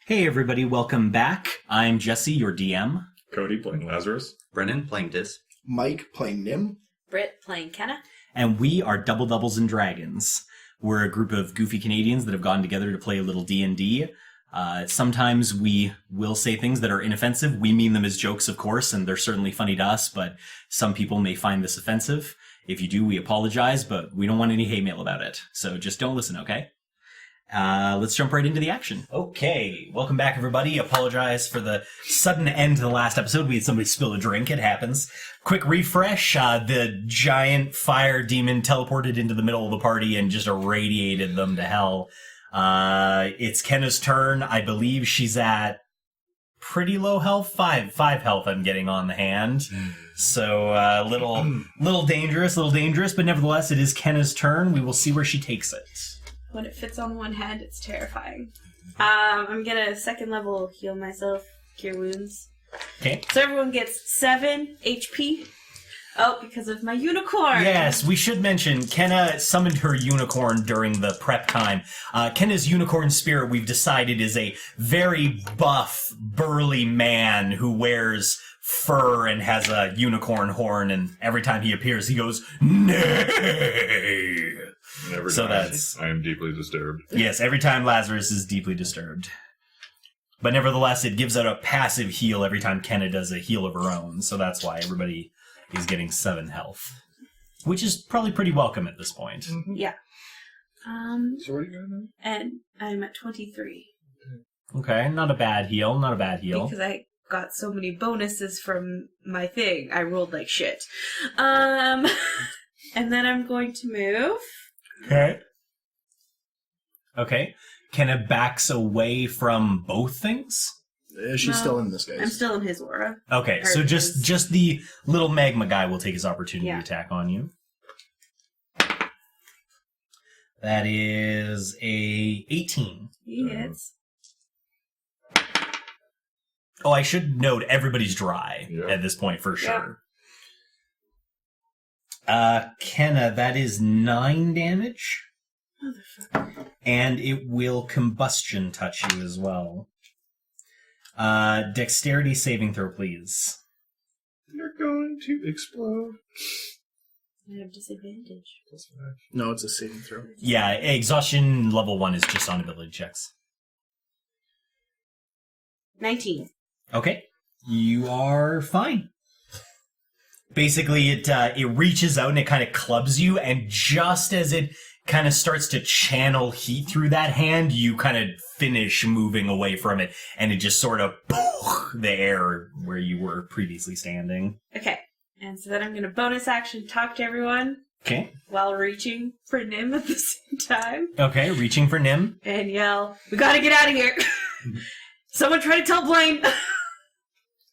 Hey everybody, welcome back. I'm Jesse, your DM. Cody playing Lazarus. Brennan playing Diz. Mike playing Nim. Britt playing Kenna. And we are Double Doubles and Dragons. We're a group of goofy Canadians that have gotten together to play a little D&D. Sometimes we will say things that are inoffensive. We mean them as jokes, of course, and they're certainly funny to us, but some people may find this offensive. If you do, we apologize, but we don't want any hate mail about it. So just don't listen, okay? Let's jump right into the action. Okay, welcome back, everybody. Apologize for the sudden end to the last episode. We had somebody spill a drink. It happens. Quick refresh. The giant fire demon teleported into the middle of the party and just irradiated them to hell. It's Kenna's turn. I believe she's at pretty low health. Five health I'm getting on the hand. So, little dangerous, but nevertheless, it is Kenna's turn. We will see where she takes it. When it fits on one hand, it's terrifying. I'm gonna second level heal myself, cure wounds. Okay. So everyone gets 7 HP. Oh, because of my unicorn. Yes, we should mention, Kenna summoned her unicorn during the prep time. Kenna's unicorn spirit, we've decided, is a very buff, burly man who wears fur and has a unicorn horn, and every time he appears, he goes, "Nay!" Every So time that's... I am deeply disturbed. Yes, every time Lazarus is deeply disturbed. But nevertheless, it gives out a passive heal every time Kenna does a heal of her own, so that's why everybody is getting 7 health. Which is probably pretty welcome at this point. Yeah. So what are you got now? And I'm at 23. Okay, not a bad heal, Because I got so many bonuses from my thing. I rolled like shit. And then I'm going to move. Okay. Kenna backs away from both things? She's No, still in this, guys. I'm still in his aura. Okay, Or so his- just the little magma guy will take his opportunity Yeah. attack on you. That is a 18. He hits. Oh, I should note, everybody's dry Yeah. at this point for sure. Kenna, that is 9 damage. Motherfucker. And it will combustion touch you as well. Dexterity saving throw, please. You're going to explode. I have disadvantage. That's fine. No, it's a saving throw. Yeah, exhaustion level 1 is just on ability checks. 19. Okay, you are fine. Basically, it reaches out and it kind of clubs you, and just as it kind of starts to channel heat through that hand, you kind of finish moving away from it, and it just sort of the air where you were previously standing. Okay. And so then I'm going to bonus action talk to everyone Okay. while reaching for Nim at the same time. Okay, reaching for Nim. And yell, "We gotta get out of here!" Someone try to tell Blaine!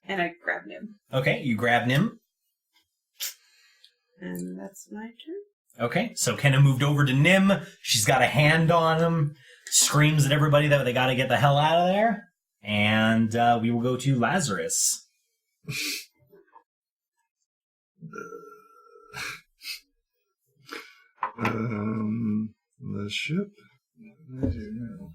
And I grab Nim. Okay, you grab Nim. And that's my turn. Okay, so Kenna moved over to Nim. She's got a hand on him, screams at everybody that they gotta get the hell out of there. And we will go to Lazarus. The ship. What do I do now?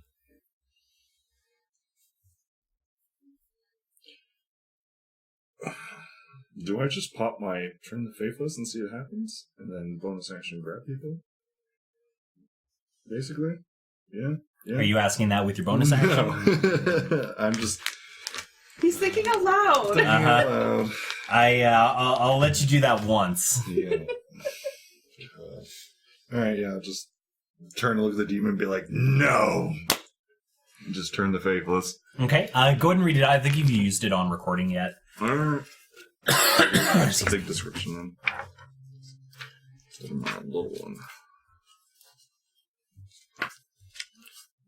Do I just pop my Turn the Faithless and see what happens? And then bonus action grab people? Basically? Yeah? Are you asking that with your bonus action? No. I'm just He's thinking out loud! thinking out loud. I'll let you do that once. Yeah. Alright, yeah, just turn to look at the demon and be like, no! And just turn the Faithless. Okay, go ahead and read it. I think you've used it on recording yet. Alright. It's a big description then. Instead of my little one.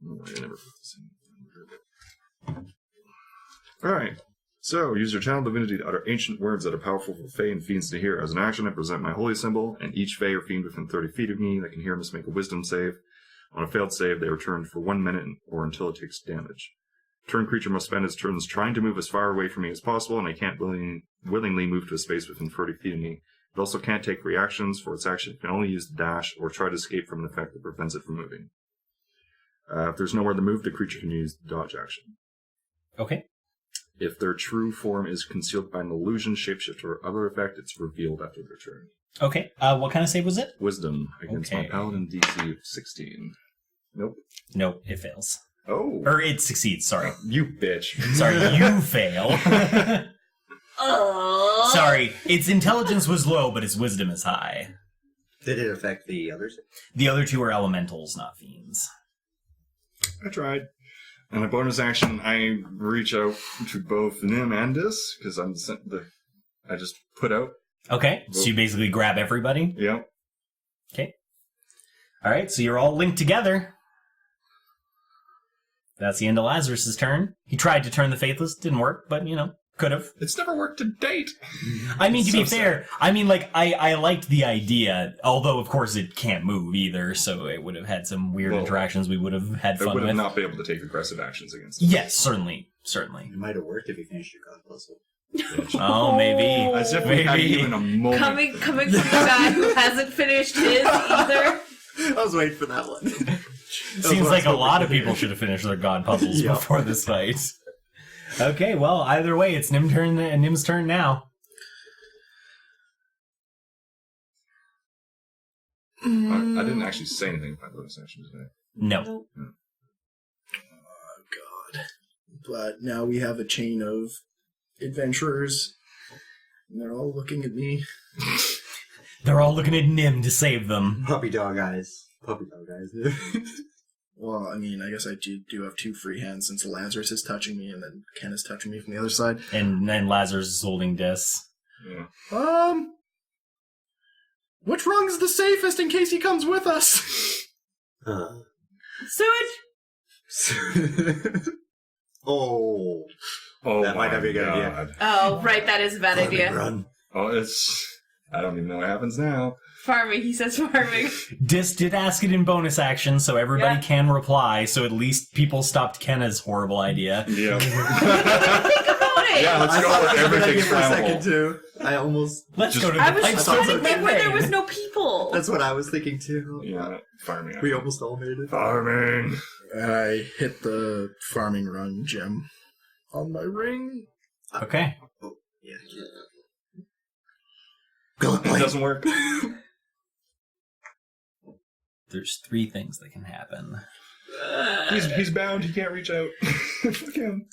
Oh, I never put this in. Alright. So, use your channel divinity to utter ancient words that are powerful for Fae and fiends to hear. As an action, I present my holy symbol, and each Fae or fiend within 30 feet of me that can hear must make a wisdom save. On a failed save, they are turned for 1 minute or until it takes damage. Turn creature must spend its turns trying to move as far away from me as possible, and I can't willingly move to a space within 30 feet of me. It also can't take reactions. For its action, it can only use the dash or try to escape from an effect that prevents it from moving. If there's nowhere to move, the creature can use the dodge action. Okay. If their true form is concealed by an illusion, shapeshift, or other effect, it's revealed after their turn. Okay. What kind of save was it? Wisdom against my Okay. paladin DC of 16. Nope. Nope, it fails. Oh. Or it succeeds, sorry. You bitch. Sorry, you fail. Oh. Sorry, its intelligence was low, but its wisdom is high. Did it affect the others? The other two are elementals, not fiends. I tried. And a bonus action, I reach out to both Nim and Dis, because I just put out. Okay, so you basically grab everybody. Yep. Okay. All right, so you're all linked together. That's the end of Lazarus' turn. He tried to turn the Faithless, didn't work, but, could have. It's never worked to date. I mean, to be So fair, I mean, like, I liked the idea, although, of course, it can't move either, so it would have had some weird Well, interactions we would have had I fun would have with. not been able to take aggressive actions against it. Yes, certainly. It might have worked if you finished your god puzzle. Oh, maybe. As if we had Maybe. even a moment. Coming from the guy who hasn't finished his either. I was waiting for that one. Seems like a lot of people should have finished their god puzzles Yeah. before this fight. Okay, well, either way, it's Nim's turn now. I didn't actually say anything about bonus action today. No. Nope. Oh, God. But now we have a chain of adventurers, and they're all looking at me. They're all looking at Nim to save them. Puppy dog eyes. Puppy dog eyes. Well, I mean, I guess I do have two free hands since Lazarus is touching me, and then Ken is touching me from the other side. And then Lazarus is holding Dis. Yeah. Which rung's the safest in case he comes with us? Sewage! Oh. Oh, That might not be a good idea. God. Oh, right, that is a bad idea. Run. Oh, I don't even know what happens now. Farming, he says farming. Dis did ask it in bonus action, so everybody Yeah. can reply, so at least people stopped Kenna's horrible idea. Yeah. Think about it! Yeah, let's I go thought where it was a good idea everything's for a second flammable. too. I almost. Let's Just- go to the I was pipes trying to to the think where there was rain. no people. That's what I was thinking too. Yeah, farming. We almost all made it. Farming. I hit the farming run gem on my ring. Okay. Yeah. Go It play. doesn't work. There's 3 things that can happen. He's bound. He can't reach out. Fuck him.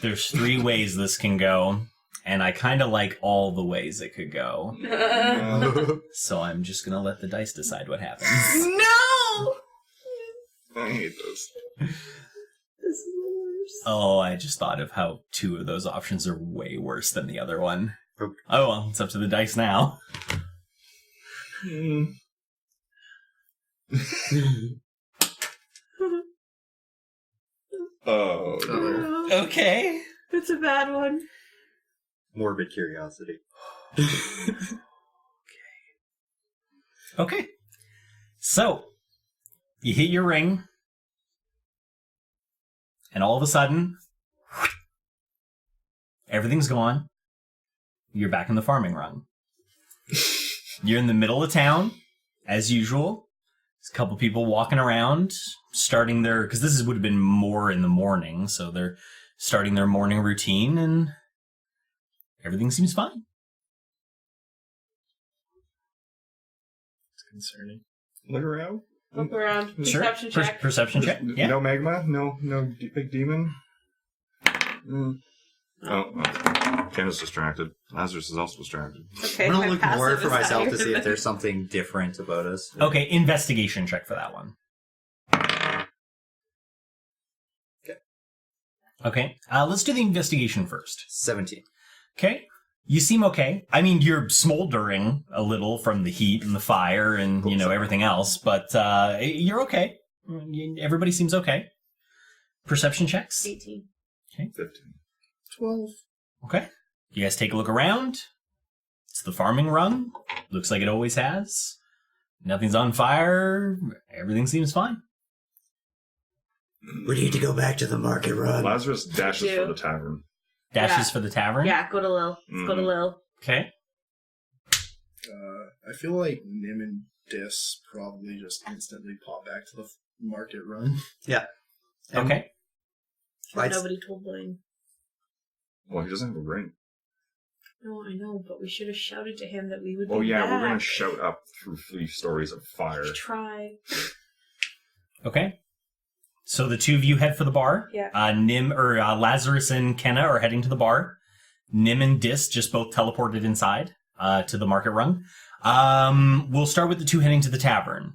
There's 3 ways this can go, and I kind of like all the ways it could go. So I'm just gonna let the dice decide what happens. No! I hate this. This is the worst. Oh, I just thought of how 2 of those options are way worse than the other one. Okay. Oh well, it's up to the dice now. Oh. Okay. It's a bad one. Morbid curiosity. Okay. So, you hit your ring, and all of a sudden, everything's gone. You're back in the farming run. You're in the middle of town, as usual. There's a couple people walking around, starting their... Because this would have been more in the morning, so they're starting their morning routine, and everything seems fine. It's concerning. Look around. Look around. Sure. Perception check. Perception check. Yeah. No magma. No big demon. Oh, Kenna's distracted. Lazarus is also distracted. Okay, I'm gonna my look more passive for is myself higher to see than- if there's something different about us. Okay, investigation check for that one. Okay, let's do the investigation first. 17. Okay, you seem okay. I mean, you're smoldering a little from the heat and the fire and, everything else, but you're okay. Everybody seems okay. Perception checks? 18. 15. 12. Okay. You guys take a look around. It's the farming run. Looks like it always has. Nothing's on fire. Everything seems fine. We need to go back to the market run. Lazarus dashes do. for the tavern. Dashes Yeah. for the tavern? Yeah, go to Lil. Let's go to Lil. Okay. I feel like Nim and Dis probably just instantly pop back to the market run. Yeah. And Okay. Right. Nobody told Blaine. Well, he doesn't have a ring. No, I know, but we should have shouted to him that we would Oh be yeah, back. we're gonna shout up through 3 stories of fire. Try. Okay. So the two of you head for the bar. Yeah. Lazarus and Kenna are heading to the bar. Nim and Dis just both teleported inside to the market rung. We'll start with the two heading to the tavern.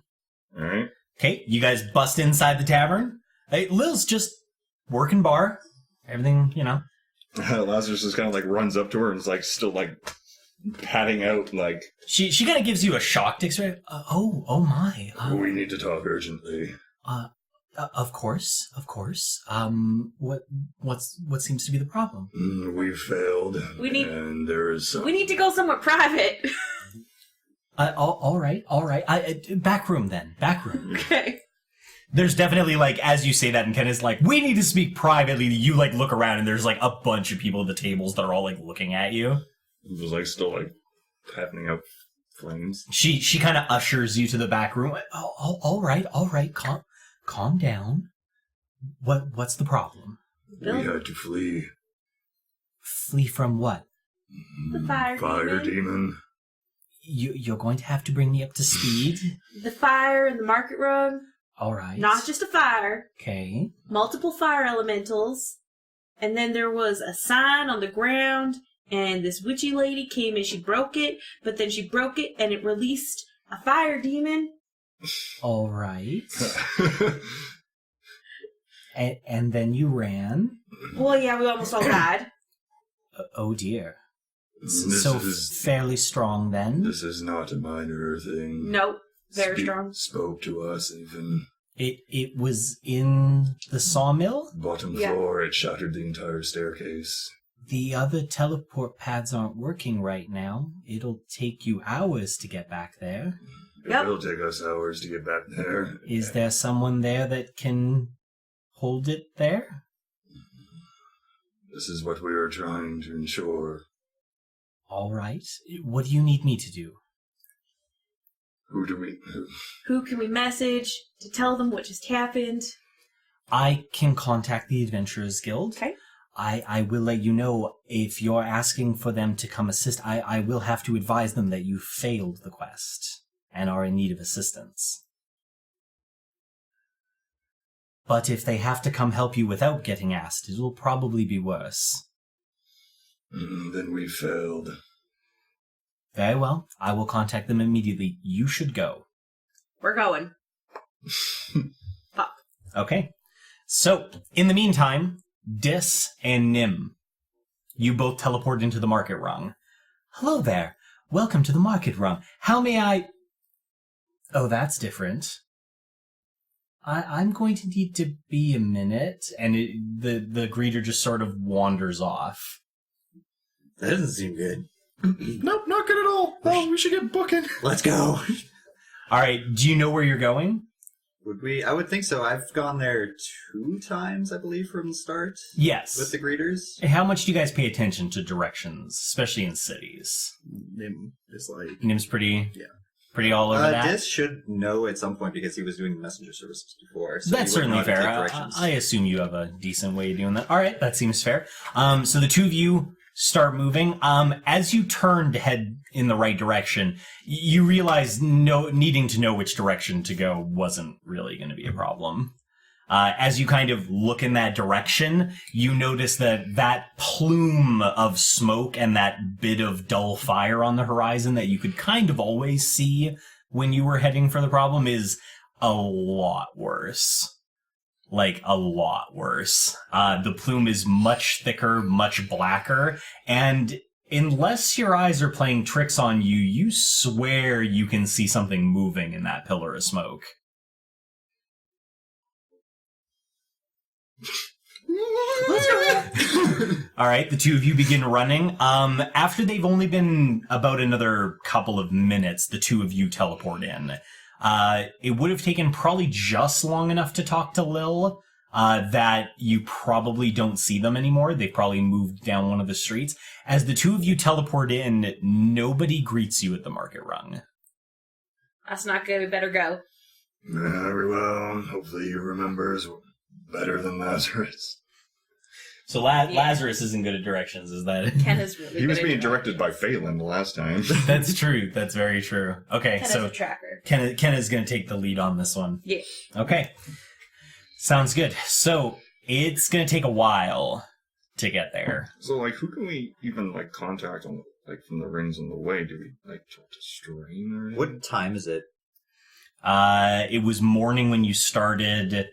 All right. Okay, you guys bust inside the tavern. Hey, Lil's just working bar. Everything, you know. Lazarus just kind of like runs up to her and is like still like patting out like. She kind of gives you a shocked expression. Oh my. We need to talk urgently. Of course. What seems to be the problem? We've failed. And there is. We need to go somewhere private. All right. Back room then. Back room. Okay. There's definitely, like, as you say that, and Kenna's like, we need to speak privately. You, like, look around, and there's, like, a bunch of people at the tables that are all, like, looking at you. It was, like, still, like, patting out flames. She kind of ushers you to the back room. All right. Calm down. What's the problem? Bill? We had to flee. Flee from what? The fire demon. You're going to have to bring me up to speed. The fire in the market rug. All right. Not just a fire. Okay. Multiple fire elementals. And then there was a sign on the ground, and this witchy lady came and she broke it, but then she broke it and it released a fire demon. All right. and then you ran. Well, yeah, we almost all died. Oh dear. This So is- fairly strong then. This is not a minor thing. Nope. Very strong. Spoke to us even. It was in the sawmill? Bottom Yeah. floor, it shattered the entire staircase. The other teleport pads aren't working right now. It'll take you hours to get back there. Yep. It'll take us hours to get back there. Is there someone there that can hold it there? This is what we are trying to ensure. All right. What do you need me to do? Who do we... Who can we message to tell them what just happened? I can contact the Adventurers Guild. Okay. I will let you know if you're asking for them to come assist. I will have to advise them that you failed the quest and are in need of assistance. But if they have to come help you without getting asked, it will probably be worse. Then we failed. Very well. I will contact them immediately. You should go. We're going. Fuck. Okay. So, in the meantime, Dis and Nim, you both teleport into the market rung. Hello there. Welcome to the market rung. How may I... Oh, that's different. I'm going to need to be a minute. And the greeter just sort of wanders off. That doesn't seem good. Nope, not good at all. Oh, we should get booking. Let's go. All right, do you know where you're going? Would we? I would think so. I've gone there 2 times, I believe, from the start Yes. with the greeters. How much do you guys pay attention to directions, especially in cities? Nim is like, Nim's pretty all over that. Dis should know at some point because he was doing the messenger services before. So That's he would know certainly how to fair. take directions. I assume you have a decent way of doing that. All right, that seems fair. So the two of you start moving. As you turn to head in the right direction, you realize needing to know which direction to go wasn't really going to be a problem. As you kind of look in that direction, you notice that plume of smoke and that bit of dull fire on the horizon that you could kind of always see when you were heading for the problem is a lot worse. Like, a lot worse. The plume is much thicker, much blacker, and unless your eyes are playing tricks on you, you swear you can see something moving in that pillar of smoke. All right, the two of you begin running. After they've only been about another couple of minutes, the two of you teleport in. It would have taken probably just long enough to talk to Lil that you probably don't see them anymore. They've probably moved down one of the streets. As the two of you teleport in, nobody greets you at the market rung. That's not good. We better go. Very well. Hopefully he remembers better than Lazarus. So Lazarus isn't good at directions, is that? Kenna's really He was good at being directed by Phelan the last time. That's true. That's very true. Okay, Kenna's so a tracker. Kenna's going to take the lead on this one. Yeah. Okay. Sounds good. So it's going to take a while to get there. So, like, who can we even, like, contact on, like, from the rings on the way? Do we, like, talk to Strain or anything? What time is it? It was morning when you started.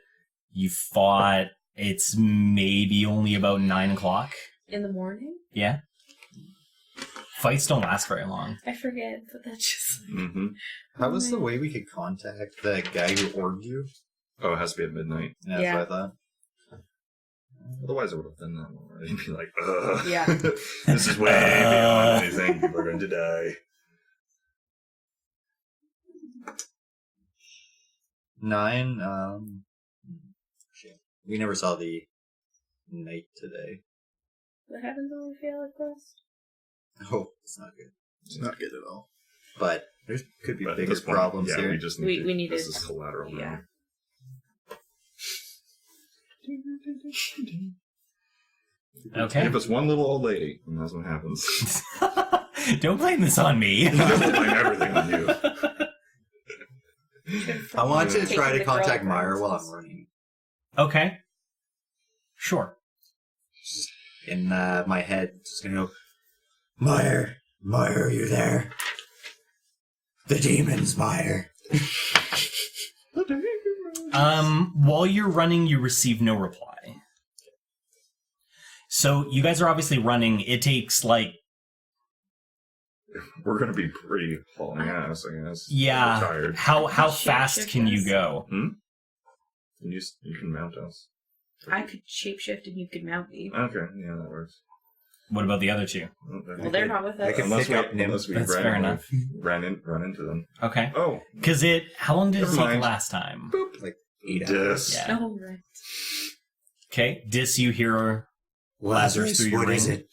You fought. It's maybe only about 9 o'clock. In the morning? Yeah. Fights don't last very long. I forget, but that's just... Mm-hmm. How was the way we could contact the guy who ordered you? Oh, it has to be at midnight. That's Yeah. what I thought. Otherwise, I would have done that already. Be like, ugh. Yeah. This is way beyond anything. People are going to die. 9, shit. We never saw the night today. What happens when we fail a quest? Oh, it's not good. It's not good at all. But there could be But at bigger this point, problems yeah, here. we just need We to, need this to- is collateral Yeah. now. Okay. Give us one little old lady, and that's what happens. Don't blame this on me. I will blame everything on you. I want to Taking try to the contact girl Meyer while I'm references. running. Okay. Sure. In my head, just gonna go, Meyer, are you there? The demons, Meyer. While you're running, you receive no reply. So you guys are obviously running. It takes like, We're going to be pretty hauling ass, I guess. We're yeah. tired. How Shit, fast shit, can you yes. go? And you can mount us. I could shapeshift and you could mount me. Okay, yeah, that works. What about the other two? Well, they're not with I us. can Unless pick up Nim. unless we That's fair enough. run into them. Okay. Oh, Because how long did it Never take mind. last time? Like 8 hours. dis. Yeah. Oh, right. Okay. Dis, you hear Lazarus through your what is ring. it?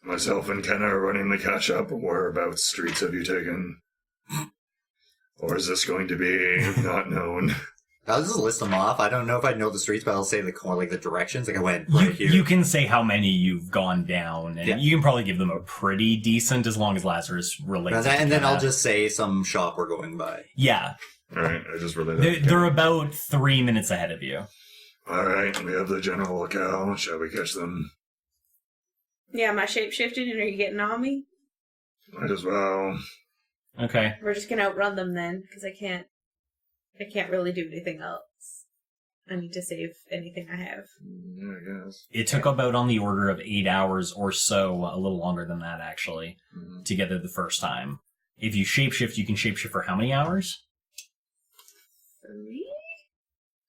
Myself and Kenna are running the catch up. Whereabouts streets have you taken? Or is this going to be not known? I'll just list them off. I don't know if I know the streets, but I'll say the directions. Like I went right here. You can say how many you've gone down, and Yeah. you can probably give them a pretty decent as long as Lazarus relates. and then to I'll that. just say some shop we're going by. Yeah. Alright, I just relayed that. They're about 3 minutes ahead of you. Alright, we have the general locale. Shall we catch them? Yeah, am I shapeshifted and are you getting on me? Might as well. Okay. We're just gonna outrun them then, because I can't really do anything else. I need to save anything I have. Yeah, I guess. It took about on the order of 8 hours or so, a little longer than that actually, Mhm. to get there the first time. If you shapeshift, you can shapeshift for how many hours? 3?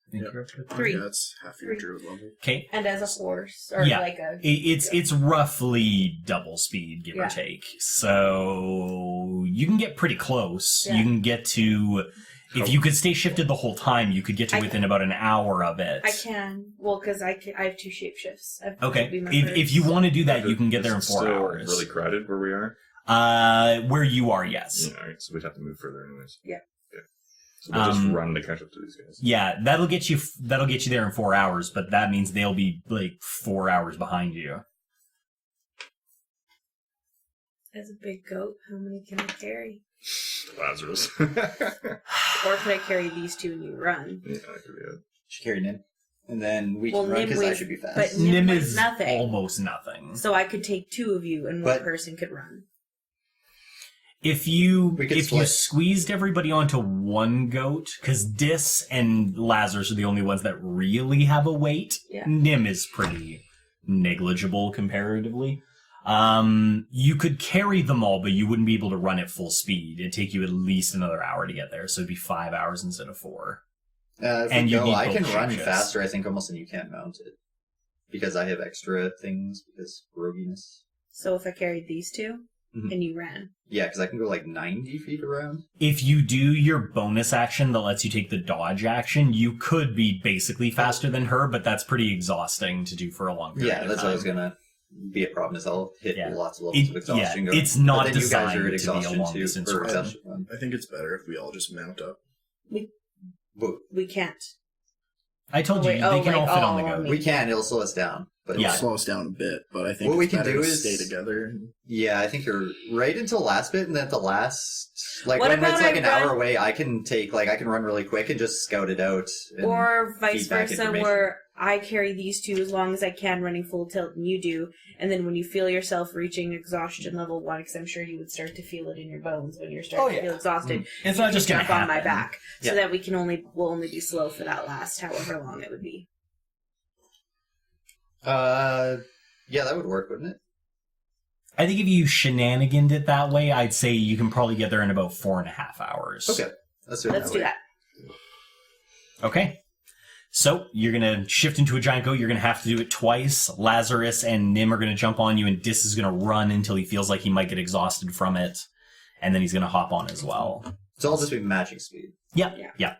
I think Yep. you're up to 3. That's half your druid level. Okay. And as a horse, or Yeah. like a... It's roughly double speed, give Yeah. or take. So you can get pretty close. Yeah. You can get to... If you could stay shifted the whole time, you could get to I within about an hour of it. I can. Well, because I have 2 shapeshifts. Okay. That'd be my If you first. want to do that, you can get Is there in it 4 still hours. really crowded where we are? Where you are, yes. Yeah, alright, so we'd have to move further anyways. Yeah. So we'll just Um, run to catch up to these guys. Yeah, that'll get you there in 4 hours, but that means they'll be like 4 hours behind you. As a big goat, how many can I carry? Lazarus. Or can I carry these 2 and you run? Yeah, that could be it. Should carry Nim. And then we Well, can run Nim because I weighs- should be fast. but- Nim weighs is nothing. almost nothing. So I could take 2 of you and one But- person could run. If you We could you split. squeezed everybody onto one goat, because Dis and Lazarus are the only ones that really have a weight, Yeah. Nim is pretty negligible comparatively. You could carry them all, but you wouldn't be able to run at full speed. It'd take you at least another hour to get there, so it'd be 5 hours instead of 4. If and we you go, need I can both run shapeshifts. faster, I think, almost than you can mount it. Because I have extra things, because roguiness. So if I carried these 2 Mhm. and you ran. Yeah, because I can go like 90 feet around. If you do your bonus action that lets you take the dodge action, you could be basically faster than her, but that's pretty exhausting to do for a long period Yeah, of that's time. what I was gonna be a problem, is I'll hit Yeah. lots of levels of exhaustion. going. It's not But then you guys designed are at to be a exhaustion long too, distance or run. exhaustion run. I think it's better if we all just mount up. But We can't. I told you, Wait, they can all fit on the all go. on me. We can. It'll slow us down. But It'll Yeah. slow us down a bit, but I think What it's we can better do to is- stay together. yeah, I think you're right until the last bit, and then at the last, like What when it's about like I an hour run- away, I can run really quick and just scout it out. And Or vice feedback versa, information. where I carry these two as long as I can, running full tilt, and you do. And then when you feel yourself reaching exhaustion level 1, because I'm sure you would start to feel it in your bones when you're starting to feel exhausted, It's not just going to jump happen. on my back, so Yeah. that we'll only be slow for that last however long it would be. Yeah, that would work, wouldn't it? I think if you shenaniganed it that way, I'd say you can probably get there in about 4.5 hours. Okay, let's do it. Let's that do way. that. Okay. So you're going to shift into a giant goat. You're going to have to do it twice. Lazarus and Nim are going to jump on you, and Dis is going to run until he feels like he might get exhausted from it. And then he's going to hop on as well. So I'll just be magic speed. Yeah. Yeah.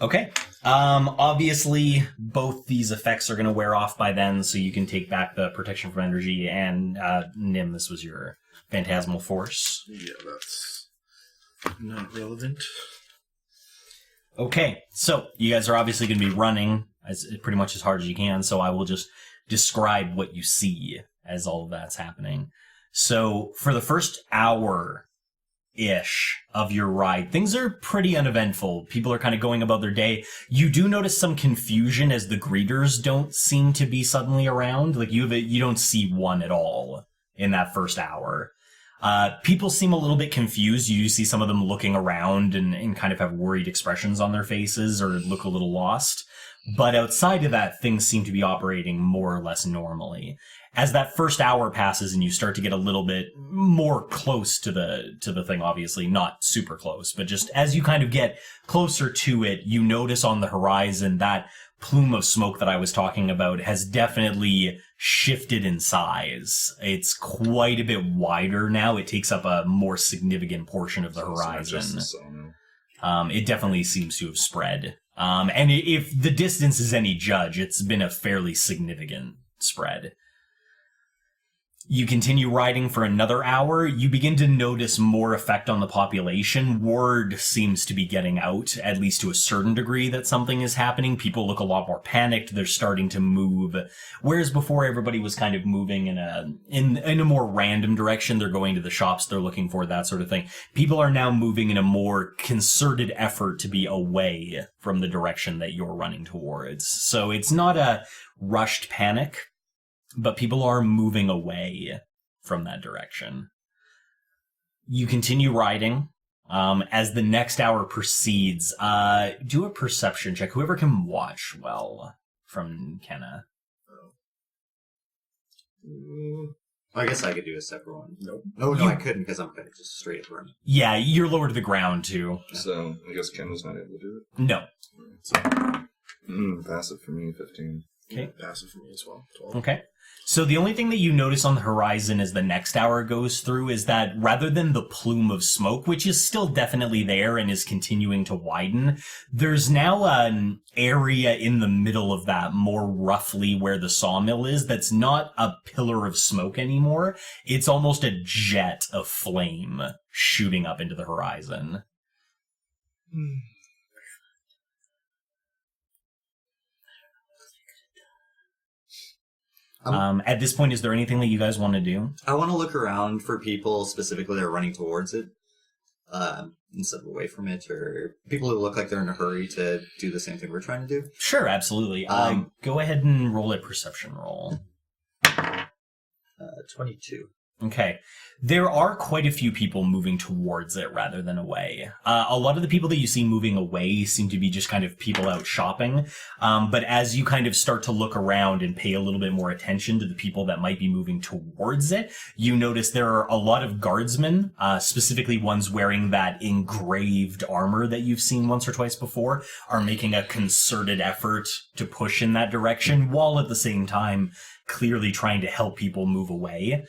Okay. Obviously, both these effects are going to wear off by then, so you can take back the protection from energy. And Nim, this was your phantasmal force. Yeah, that's not relevant. Okay, so you guys are obviously going to be running pretty much as hard as you can, so I will just describe what you see as all of that's happening. So for the first hour-ish of your ride, things are pretty uneventful. People are kind of going about their day. You do notice some confusion as the greeters don't seem to be suddenly around. Like you don't see one at all in that first hour. People seem a little bit confused. You see some of them looking around and kind of have worried expressions on their faces or look a little lost. But outside of that, things seem to be operating more or less normally. As that first hour passes and you start to get a little bit more close to the thing, obviously not super close, but just as you kind of get closer to it, you notice on the horizon that plume of smoke that I was talking about has definitely shifted in size. It's quite a bit wider now. It takes up a more significant portion of the horizon. It definitely seems to have spread. And if the distance is any judge, it's been a fairly significant spread. You continue riding for another hour. You begin to notice more effect on the population. Word seems to be getting out, at least to a certain degree, that something is happening. People look a lot more panicked. They're starting to move. Whereas before everybody was kind of moving in a more random direction. They're going to the shops they're looking for, that sort of thing. People are now moving in a more concerted effort to be away from the direction that you're running towards. So it's not a rushed panic, but people are moving away from that direction. You continue riding. As the next hour proceeds, do a perception check. Whoever can watch well from Kenna. I guess I could do a separate one. Nope. No, You- I couldn't because I'm kind of just straight up running. Yeah, you're lower to the ground too. So I guess Ken was not able to do it. No. Passive for me, 15. Okay. Passive for me as well. 12. Okay. So the only thing that you notice on the horizon as the next hour goes through is that rather than the plume of smoke, which is still definitely there and is continuing to widen, there's now an area in the middle of that, more roughly where the sawmill is, that's not a pillar of smoke anymore. It's almost a jet of flame shooting up into the horizon. At this point, is there anything that you guys want to do? I want to look around for people specifically that are running towards it instead of away from it, or people who look like they're in a hurry to do the same thing we're trying to do. Sure, absolutely. Go ahead and roll a perception roll. 22. Okay. There are quite a few people moving towards it rather than away. A lot of the people that you see moving away seem to be just kind of people out shopping. But as you kind of start to look around and pay a little bit more attention to the people that might be moving towards it, you notice there are a lot of guardsmen, specifically ones wearing that engraved armor that you've seen once or twice before, are making a concerted effort to push in that direction, while at the same time clearly trying to help people move away.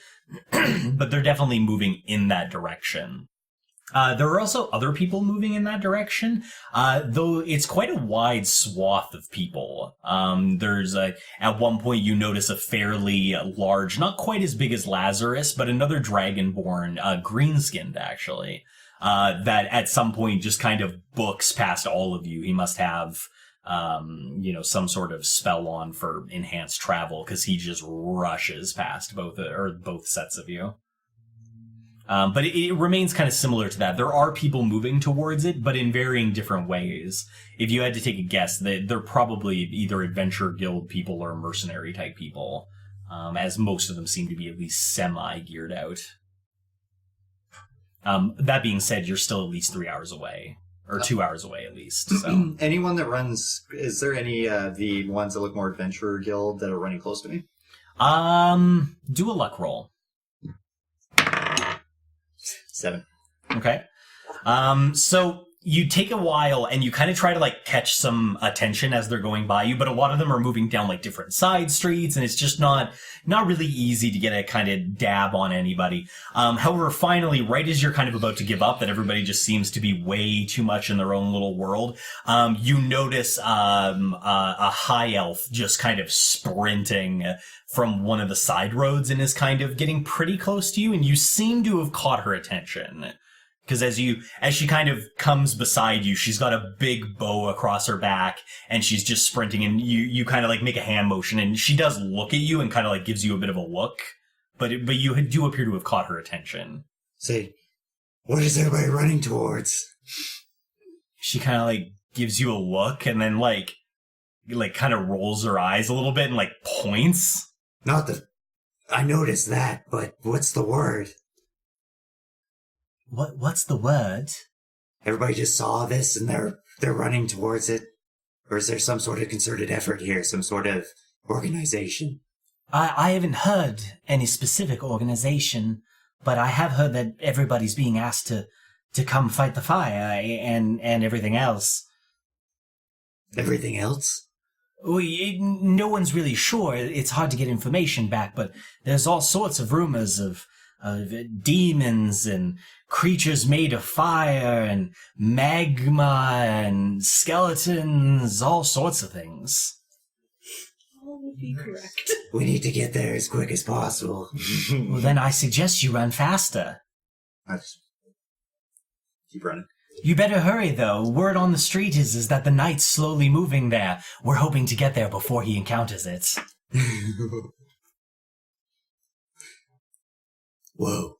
But they're definitely moving in that direction. There are also other people moving in that direction, though it's quite a wide swath of people. At one point you notice a fairly large, not quite as big as Lazarus, but another dragonborn, green-skinned actually, that at some point just kind of books past all of you. He must have some sort of spell on for enhanced travel, because he just rushes past both sets of you. But it remains kind of similar to that. There are people moving towards it, but in varying different ways. If you had to take a guess, they're probably either adventure guild people or mercenary type people, as most of them seem to be at least semi-geared out. That being said, you're still at least 3 hours away. Or 2 hours away, at least. So, anyone that runs... Is there any the ones that look more adventurer guild that are running close to me? Do a luck roll. 7. Okay. So you take a while and you kind of try to like catch some attention as they're going by you, but a lot of them are moving down like different side streets, and it's just not really easy to get a kind of dab on anybody. However, finally, right as you're kind of about to give up, that everybody just seems to be way too much in their own little world, you notice a high elf just kind of sprinting from one of the side roads and is kind of getting pretty close to you, and you seem to have caught her attention. Because as she kind of comes beside you, she's got a big bow across her back, and she's just sprinting, and you kind of like make a hand motion, and she does look at you and kind of like gives you a bit of a look, but you do appear to have caught her attention. Say, what is everybody running towards? She kind of like gives you a look, and then like kind of rolls her eyes a little bit and like points. I noticed that, but what's the word? What's the word? Everybody just saw this and they're running towards it? Or is there some sort of concerted effort here, some sort of organization? I haven't heard any specific organization, but I have heard that everybody's being asked to come fight the fire and everything else. Everything else? No one's really sure. It's hard to get information back, but there's all sorts of rumors of demons and creatures made of fire and magma and skeletons, all sorts of things. All would be correct. We need to get there as quick as possible. Well, then I suggest you run faster. I just keep running. You better hurry, though. Word on the street is that the knight's slowly moving there. We're hoping to get there before he encounters it. Whoa.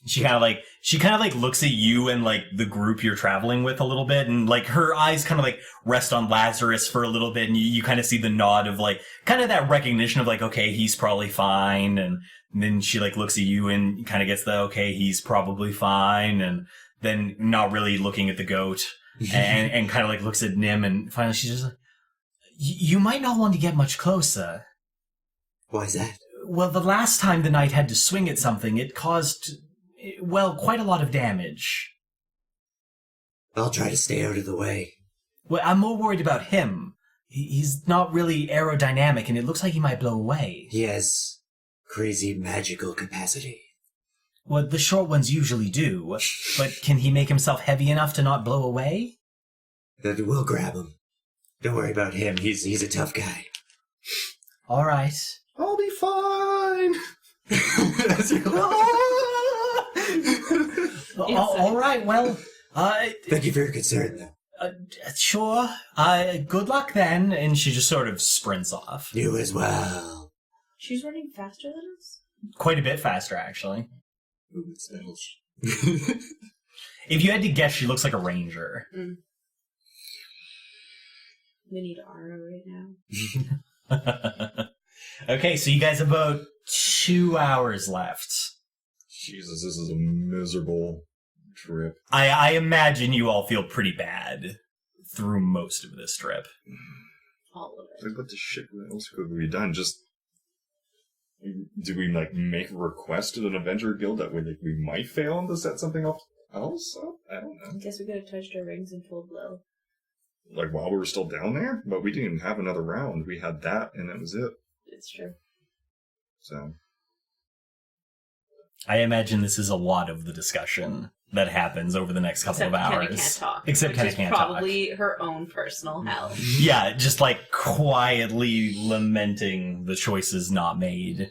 She kind of like looks at you and like the group you're traveling with a little bit, and like her eyes kind of like rest on Lazarus for a little bit, and you kind of see the nod of like kind of that recognition of like, okay, he's probably fine, and then she like looks at you and kind of gets the okay, he's probably fine, and then not really looking at the goat, and kind of like looks at Nim, and finally she's just like, You might not want to get much closer. Why is that? Well, the last time the knight had to swing at something, it caused, well, quite a lot of damage. I'll try to stay out of the way. Well, I'm more worried about him. He's not really aerodynamic, and it looks like he might blow away. He has crazy magical capacity. Well, the short ones usually do, but can he make himself heavy enough to not blow away? We'll grab him. Don't worry about him. He's a tough guy. All right. I'll be fine. All right, well, Thank you for your concern, though. sure. Good luck then. And she just sort of sprints off. You as well. She's running faster than us? quite a bit faster actually. Ooh, it smells. If you had to guess, she looks like a ranger. We need Ara right now. Okay, so you guys have about 2 hours left. Jesus, this is a miserable trip. I imagine you all feel pretty bad through most of this trip. All of it. Like, what the shit else could we have done? Just... Did we, like, make a request to an Avenger Guild that we might fail them to set something else up? I don't know. I guess we could have touched our rings in full blow. Like, while we were still down there? But we didn't even have another round. We had that, and that was it. It's true. So... I imagine this is a lot of the discussion that happens over the next couple Except of hours. Kenna can't talk. Except Kenna can't talk. Probably her own personal hell. Yeah, just like quietly lamenting the choices not made.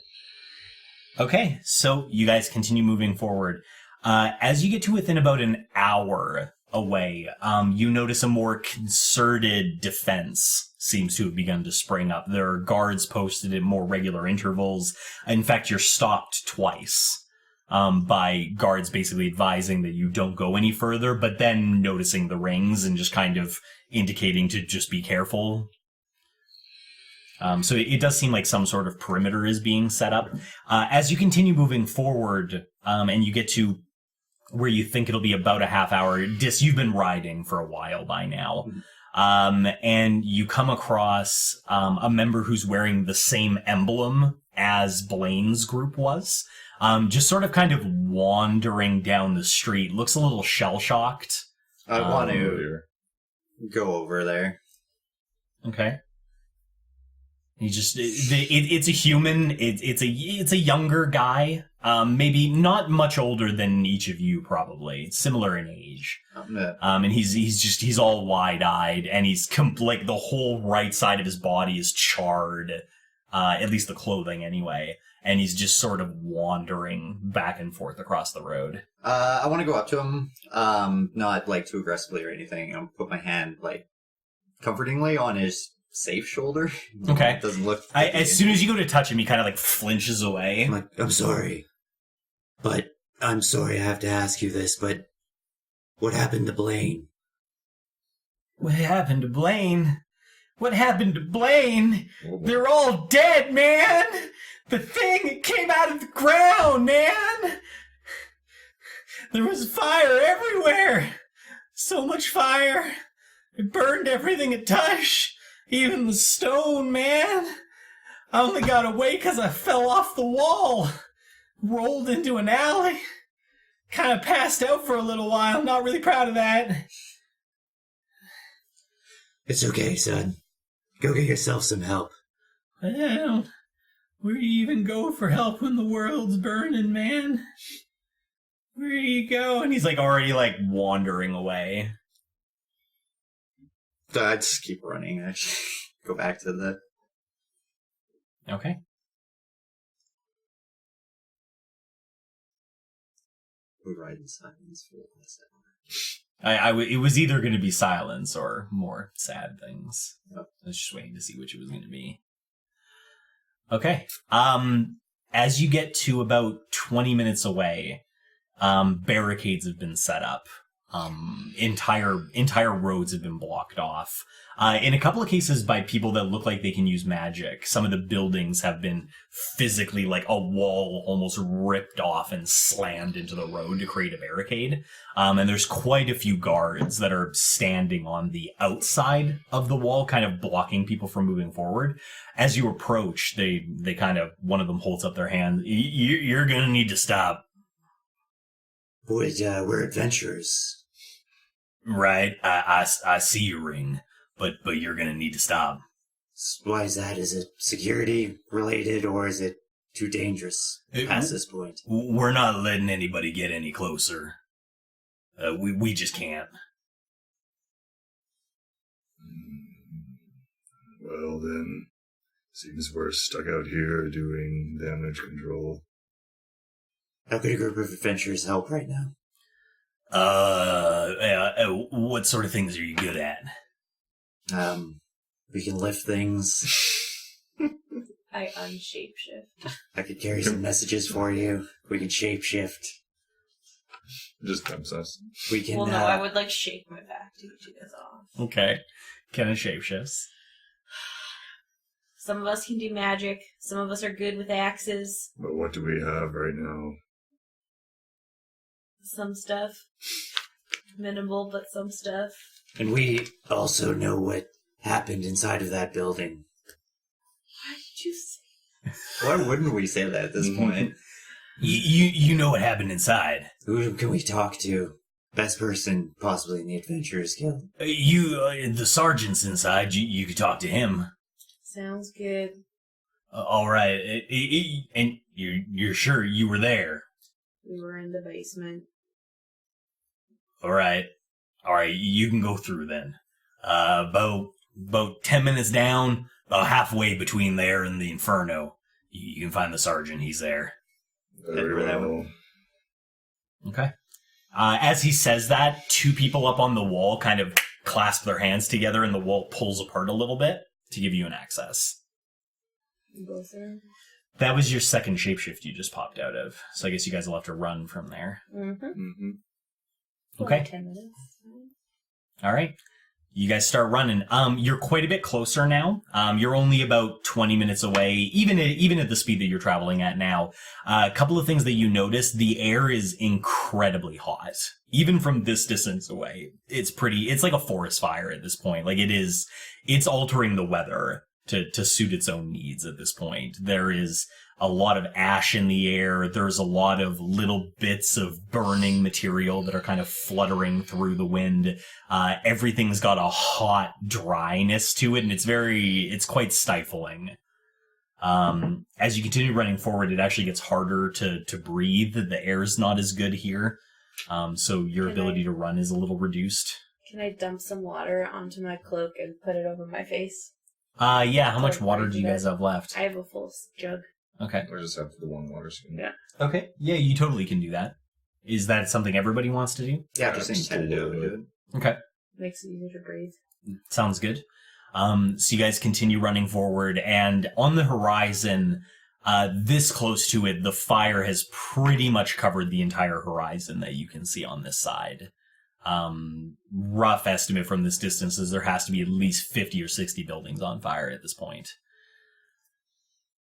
Okay, so you guys continue moving forward. As you get to within about an hour away, you notice a more concerted defense seems to have begun to spring up. There are guards posted at more regular intervals. In fact, you're stopped twice by guards basically advising that you don't go any further, but then noticing the rings and just kind of indicating to just be careful. So it does seem like some sort of perimeter is being set up. As you continue moving forward, and you get to where you think it'll be about a half hour, you've been riding for a while by now. And you come across a member who's wearing the same emblem as Blaine's group was. Just sort of kind of wandering down the street. Looks a little shell-shocked. I want to go over there. Okay. He just, it's a human, it's a younger guy, maybe not much older than each of you probably, similar in age. And he's all wide-eyed, and he's like the whole right side of his body is charred, at least the clothing anyway, and he's just sort of wandering back and forth across the road. I want to go up to him, not like too aggressively or anything, and put my hand like comfortingly on his safe shoulder. Okay. It doesn't look... As soon as you go to touch him, he kind of like flinches away. I'm sorry. But I'm sorry I have to ask you this, but what happened to Blaine? What happened to Blaine? What happened to Blaine? They're all dead, man! The thing came out of the ground, man! There was fire everywhere! So much fire! It burned everything it touched! Even the stone, man. I only got away because I fell off the wall. Rolled into an alley. Kind of passed out for a little while. Not really proud of that. It's okay, son. Go get yourself some help. Well, where do you even go for help when the world's burning, man? Where do you go? And he's like already like wandering away. I just keep running, actually. Go back to the... Okay. We ride in silence for the last hour. It was either going to be silence or more sad things. Yep. I was just waiting to see which it was going to be. Okay. As you get to about 20 minutes away, barricades have been set up. Entire roads have been blocked off. In a couple of cases by people that look like they can use magic. Some of the buildings have been physically like a wall almost ripped off and slammed into the road to create a barricade. And there's quite a few guards that are standing on the outside of the wall, kind of blocking people from moving forward. As you approach, they kind of, one of them holds up their hand. You're gonna need to stop. We're adventurers. Right, I see your ring, but you're gonna need to stop. Why is that? Is it security related, or is it too dangerous past this point? We're not letting anybody get any closer. We just can't. Well then, seems we're stuck out here doing damage control. How could a group of adventurers help right now? What sort of things are you good at? We can lift things. I unshapeshift. I could carry some messages for you. We can shapeshift. Just dumps us. We can. Well, no, I would like shake my back to get you guys off. Okay. Kenna shapeshifts. Some of us can do magic. Some of us are good with axes. But what do we have right now? Some stuff. Minimal, but some stuff. And we also know what happened inside of that building. Why did you say Why wouldn't we say that at this point? You know what happened inside. Who can we talk to? Best person possibly in the Adventurers Guild. The sergeant's inside. You could talk to him. Sounds good. All right. And you're sure you were there? We were in the basement. All right. You can go through then. About 10 minutes down, about halfway between there and the Inferno, you can find the sergeant. He's there. Very well. Okay. As he says that, two people up on the wall kind of clasp their hands together and the wall pulls apart a little bit to give you an access. Both are. That was your second shapeshift you just popped out of. So I guess you guys will have to run from there. Mm-hmm. Mm-hmm. Okay. 10 minutes. All right. You guys start running. You're quite a bit closer now. You're only about 20 minutes away, even at the speed that you're traveling at now. A couple of things that you notice: the air is incredibly hot, even from this distance away. It's like a forest fire at this point. Like it's altering the weather to suit its own needs at this point. There is a lot of ash in the air. There's a lot of little bits of burning material that are kind of fluttering through the wind. Everything's got a hot dryness to it, and it's quite stifling. As you continue running forward, it actually gets harder to breathe. The air's not as good here. So your ability to run is a little reduced. Can I dump some water onto my cloak and put it over my face? Yeah, how much water do you guys have left? I have a full jug. Okay. I just have the one water skin. Yeah. Okay. Yeah, you totally can do that. Is that something everybody wants to do? Yeah, just intend to do it. Okay. Makes it easier to breathe. Sounds good. So you guys continue running forward, and on the horizon, this close to it, the fire has pretty much covered the entire horizon that you can see on this side. Rough estimate from this distance is there has to be at least 50 or 60 buildings on fire at this point.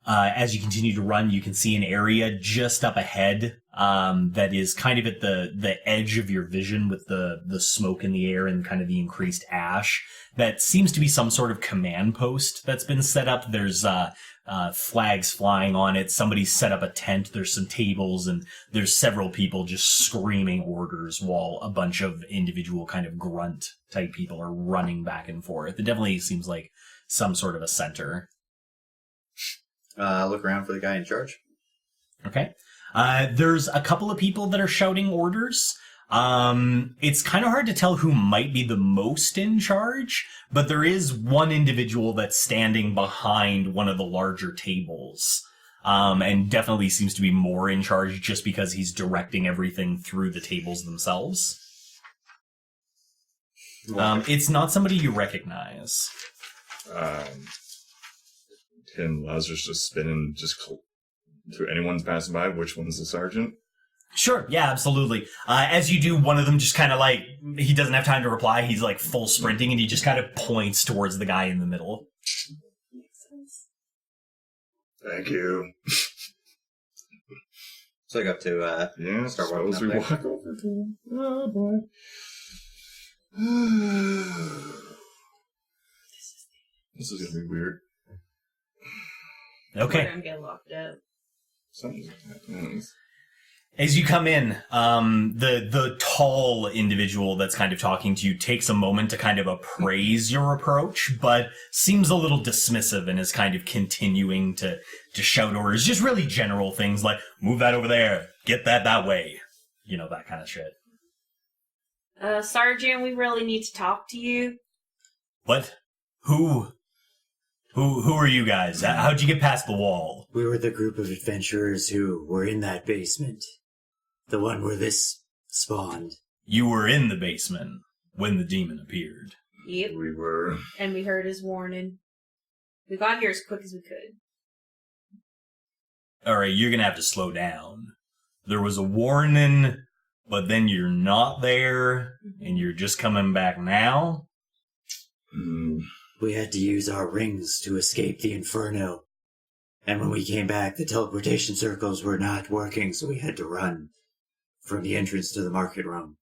As you continue to run, you can see an area just up ahead that is kind of at the edge of your vision with the smoke in the air and kind of the increased ash. That seems to be some sort of command post that's been set up. There's flags flying on it. Somebody's set up a tent. There's some tables, and there's several people just screaming orders while a bunch of individual kind of grunt type people are running back and forth. It definitely seems like some sort of a center. Look around for the guy in charge. Okay. There's a couple of people that are shouting orders. It's kind of hard to tell who might be the most in charge, but there is one individual that's standing behind one of the larger tables, and definitely seems to be more in charge just because he's directing everything through the tables themselves. It's not somebody you recognize. Can Lazarus just spin and just to anyone's passing by, which one's the sergeant? Sure, yeah, absolutely. As you do, one of them just kind of like, he doesn't have time to reply, he's like full sprinting, and he just kind of points towards the guy in the middle. Makes sense. Thank you. So I got to Yeah, start suppose walking we up there. walk over to him. Oh, boy. This is going to be weird. We're Okay. gonna get locked up. Something's happening. As you come in, the tall individual that's kind of talking to you takes a moment to kind of appraise your approach, but seems a little dismissive and is kind of continuing to shout orders. Just really general things like, move that over there, get that way. You know, that kind of shit. Sergeant, we really need to talk to you. What? Who are you guys? How'd you get past the wall? We were the group of adventurers who were in that basement. The one where this spawned. You were in the basement when the demon appeared. Yep. We were. And we heard his warning. We got here as quick as we could. Alright, you're gonna have to slow down. There was a warning, but then you're not there, and you're just coming back now? We had to use our rings to escape the inferno. And when we came back, the teleportation circles were not working, so we had to run from the entrance to the market room.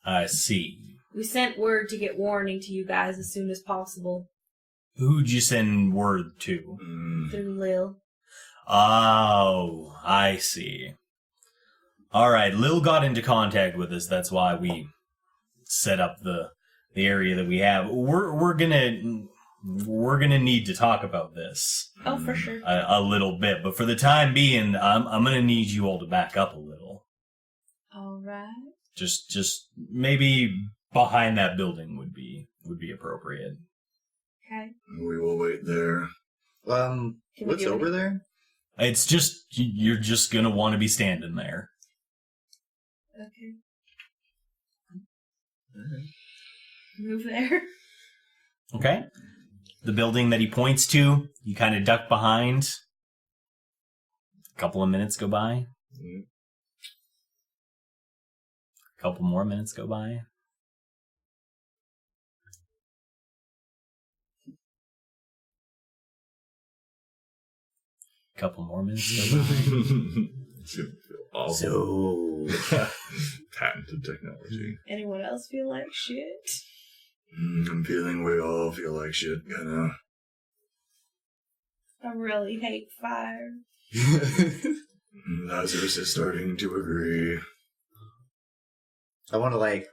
I see. We sent word to get warning to you guys as soon as possible. Who'd you send word to? Through Lil. Oh, I see. Alright, Lil got into contact with us, that's why we set up the area that we have. We're gonna need to talk about this. Oh, for sure. A little bit, but for the time being, I'm gonna need you all to back up a little. Alright. Just maybe behind that building would be appropriate. Okay. We will wait there. Can we What's do over it? there? It's just you're just gonna want to be standing there. Okay. Move there. Okay. The building that he points to, you kind of duck behind. A couple of minutes go by. A couple more minutes go by. A couple more minutes go by. It's gonna feel awful. So, Patented technology. Anyone else feel like shit? I'm feeling we all feel like shit, Kenna. I really hate fire. Lazarus is starting to agree. I want to,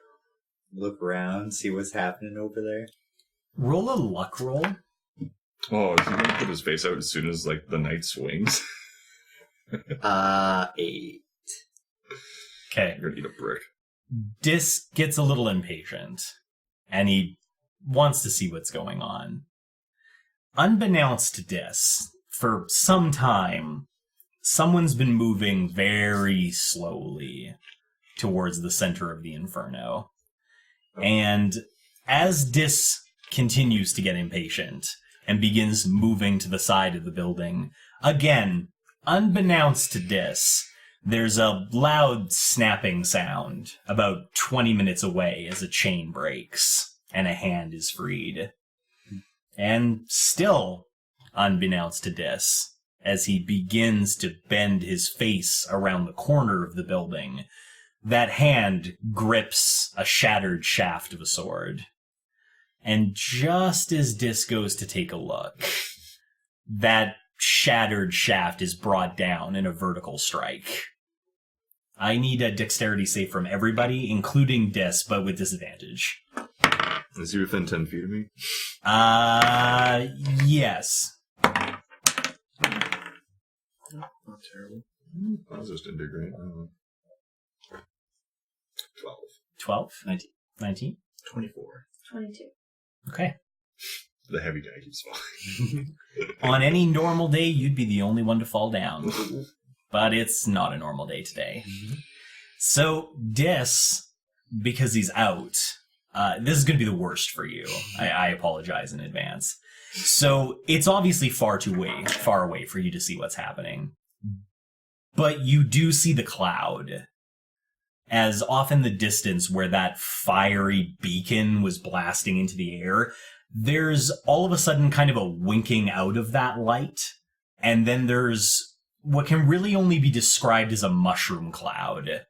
look around, see what's happening over there. Roll a luck roll. Oh, is he gonna put his face out as soon as, the night swings? 8. Okay. You're gonna eat a brick. Dis gets a little impatient, and he wants to see what's going on. Unbeknownst to Dis, for some time, someone's been moving very slowly towards the center of the Inferno. And as Dis continues to get impatient and begins moving to the side of the building, again, unbeknownst to Dis, there's a loud snapping sound about 20 minutes away as a chain breaks and a hand is freed. And still, unbeknownst to Dis, as he begins to bend his face around the corner of the building, that hand grips a shattered shaft of a sword. And just as Dis goes to take a look, that shattered shaft is brought down in a vertical strike. I need a dexterity save from everybody, including Dis, but with disadvantage. Is he within 10 feet of me? Yes. Not terrible. Lazarus didn't do great. 12. 12? 19. 19? 24. 22. Okay. The heavy guy keeps falling. On any normal day, you'd be the only one to fall down. But it's not a normal day today. So, Dis, because he's out, this is going to be the worst for you. I apologize in advance. So, it's obviously far away for you to see what's happening. But you do see the cloud. As off in the distance where that fiery beacon was blasting into the air, there's all of a sudden kind of a winking out of that light. And then there's what can really only be described as a mushroom cloud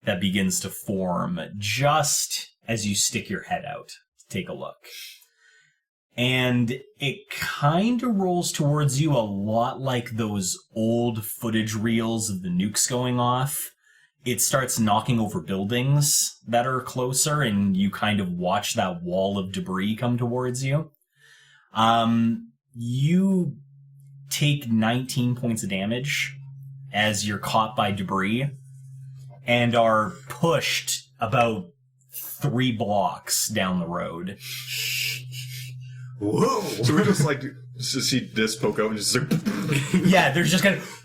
that begins to form just as you stick your head out to take a look. And it kind of rolls towards you a lot like those old footage reels of the nukes going off. It starts knocking over buildings that are closer, and you kind of watch that wall of debris come towards you. You take 19 points of damage as you're caught by debris and are pushed about 3 blocks down the road. whoa! So we're just to see Dis poke out and just Yeah, there's just kind of...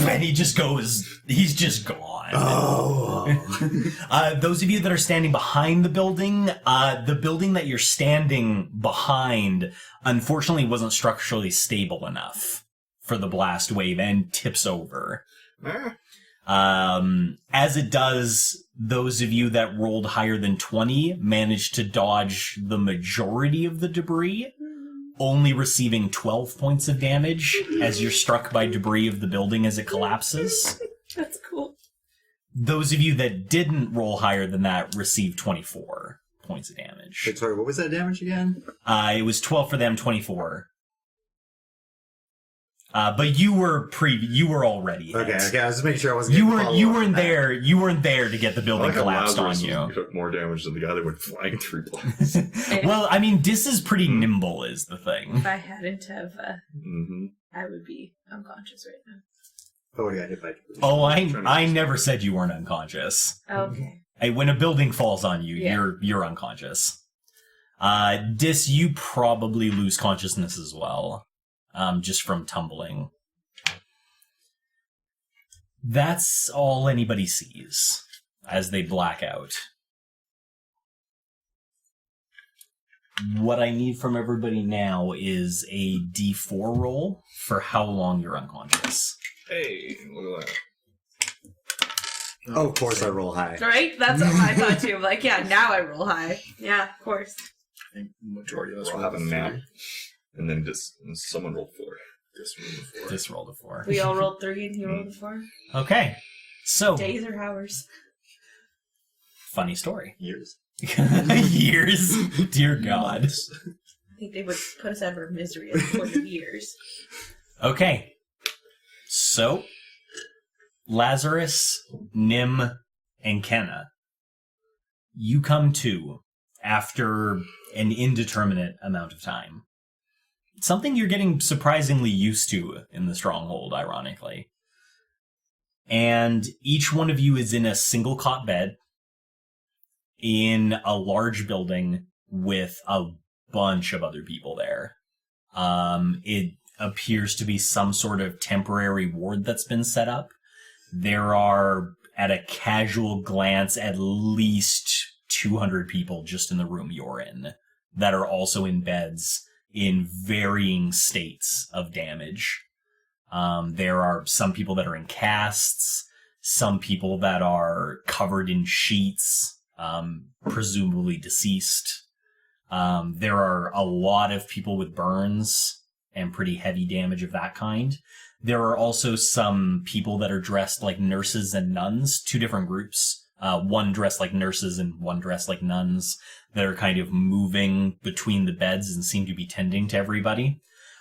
And he's just gone. Oh! Those of you that are standing behind the building that you're standing behind, unfortunately wasn't structurally stable enough for the blast wave and tips over. As it does, those of you that rolled higher than 20 managed to dodge the majority of the debris, only receiving 12 points of damage as you're struck by debris of the building as it collapses. That's cool. Those of you that didn't roll higher than that received 24 points of damage. Wait, sorry, what was that damage again? It was 12 for them, 24. But you were already hit. Okay, I was just making sure I wasn't You getting weren't there to get the building collapsed on you. You took more damage than the guy that went flying 3 blocks. Well, I mean, Dis is pretty nimble is the thing. If I hadn't have, Mm-hmm. I would be unconscious right now. Oh, I got hit by debris. Oh, I never said you weren't unconscious. Okay. Hey, when a building falls on you, Yeah. you're unconscious. Dis, you probably lose consciousness as well. Just from tumbling. That's all anybody sees. as they black out. What I need from everybody now is a D4 roll for how long you're unconscious. Hey, look at that. Oh, of course I roll high. Right? That's what I thought too. I'm like, yeah, now I roll high. Yeah, of course. I think the majority of us We'll rolled have a nap. And then just someone rolled 4. This rolled a 4. We all rolled 3 and he rolled a 4. Okay. So, Days or hours? funny story. Years. Years. Dear God. I think they would put us out of misery at the point of years. Okay. So, Lazarus, Nim, and Kenna, you come to after an indeterminate amount of time. Something you're getting surprisingly used to in the Stronghold, ironically. And each one of you is in a single cot bed in a large building with a bunch of other people there. It appears to be some sort of temporary ward that's been set up. There are, at a casual glance, at least 200 people just in the room you're in that are also in beds in varying states of damage. There are some people that are in casts, some people that are covered in sheets, presumably deceased. There are a lot of people with burns and pretty heavy damage of that kind. There are also some people that are dressed like nurses and nuns, 2 different groups. One dressed like nurses and one dressed like nuns that are kind of moving between the beds and seem to be tending to everybody.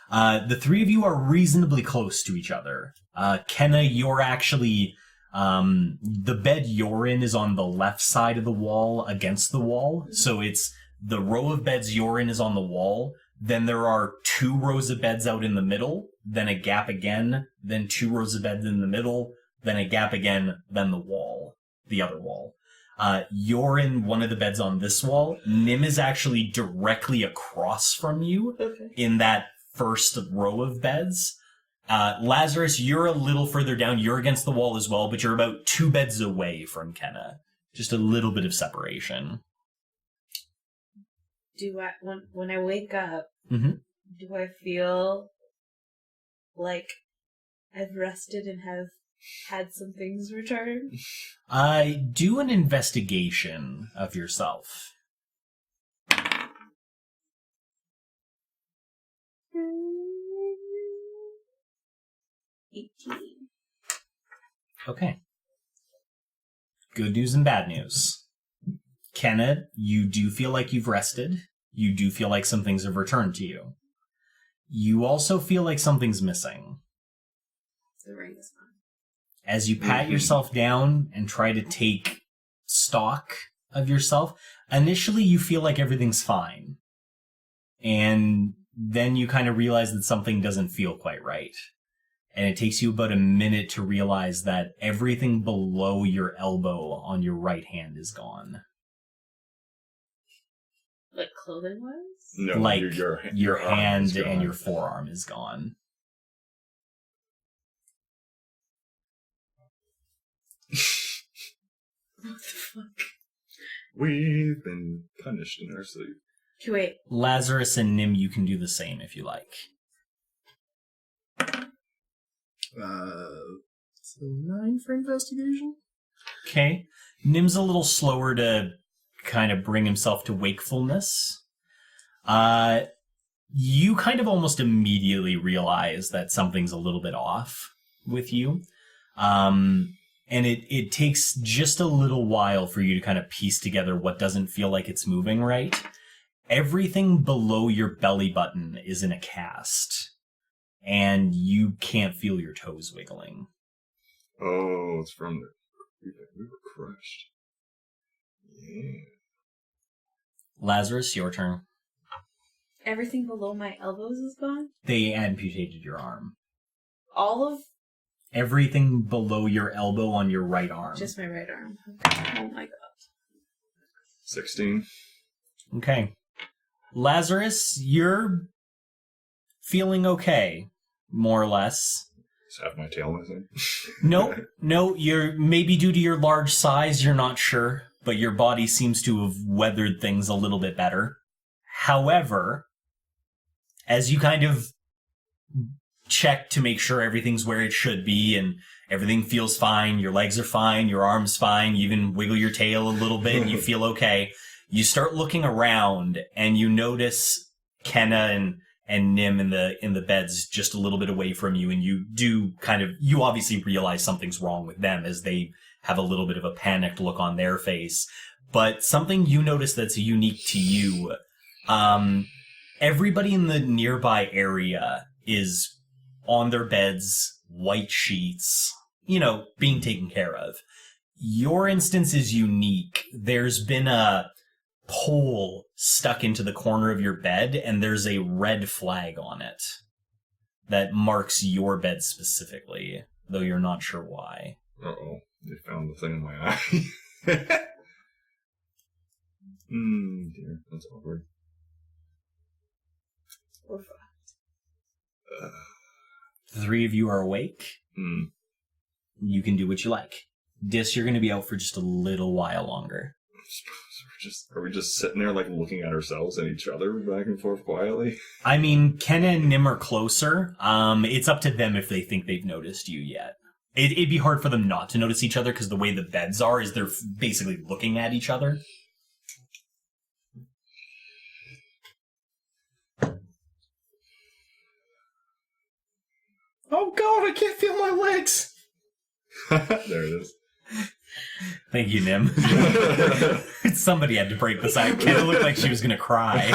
The 3 of you are reasonably close to each other. Kenna, you're actually... the bed you're in is on the left side of the wall against the wall. So it's the row of beds you're in is on the wall. Then there are 2 rows of beds out in the middle, then a gap again, then 2 rows of beds in the middle, then a gap again, then the wall, the other wall. You're in one of the beds on this wall. Nim is actually directly across from you in that first row of beds. Lazarus, you're a little further down. You're against the wall as well, but you're about 2 beds away from Kenna. Just a little bit of separation. Do I, when I wake up, Mhm. do I feel like I've rested and have had some things return? Do an investigation of yourself. 18. Okay. Good news and bad news. Kenna, you do feel like you've rested. You do feel like some things have returned to you. You also feel like something's missing. The ring is gone. As you pat yourself down and try to take stock of yourself, initially you feel like everything's fine. And then you kind of realize that something doesn't feel quite right. And it takes you about a minute to realize that everything below your elbow on your right hand is gone. Like clothing-wise? No, Like your arm hand is gone. and your forearm is gone. What the fuck? We've been punished in our sleep. Okay, wait. Lazarus and Nim, you can do the same if you like. So 9 for investigation? Okay. Nim's a little slower to kind of bring himself to wakefulness. You kind of almost immediately realize that something's a little bit off with you. And it takes just a little while for you to kind of piece together what doesn't feel like it's moving right. Everything below your belly button is in a cast, and you can't feel your toes wiggling. Oh, it's from the... We were crushed. Yeah. Lazarus, your turn. Everything below my elbows is gone? They amputated your arm. All of Everything below your elbow on your right arm. just my right arm. Okay. Oh my god. 16. Okay. Lazarus, you're feeling okay, more or less. Is half my tail missing? No, you're maybe due to your large size, you're not sure, but your body seems to have weathered things a little bit better. However, as you kind of check to make sure everything's where it should be and everything feels fine, your legs are fine, your arm's fine, you even wiggle your tail a little bit and you feel okay, you start looking around and you notice Kenna and Nim in the beds just a little bit away from you, and you obviously realize something's wrong with them as they have a little bit of a panicked look on their face. But something you notice that's unique to you, everybody in the nearby area is on their beds, white sheets, being taken care of. Your instance is unique. There's been a pole stuck into the corner of your bed, and there's a red flag on it that marks your bed specifically, though you're not sure why. Uh-oh. They found the thing in my eye. Dear. That's awkward. We're fucked. The three of you are awake. You can do what you like. Dis, you're going to be out for just a little while longer. Are we just sitting there, like, looking at ourselves and each other back and forth quietly? I mean, Kenna and Nim are closer. It's up to them if they think they've noticed you yet. It'd be hard for them not to notice each other because the way the beds are is they're basically looking at each other. Oh God, I can't feel my legs. There it is. Thank you, Nim. Somebody had to break the side. Kenna looked like she was going to cry.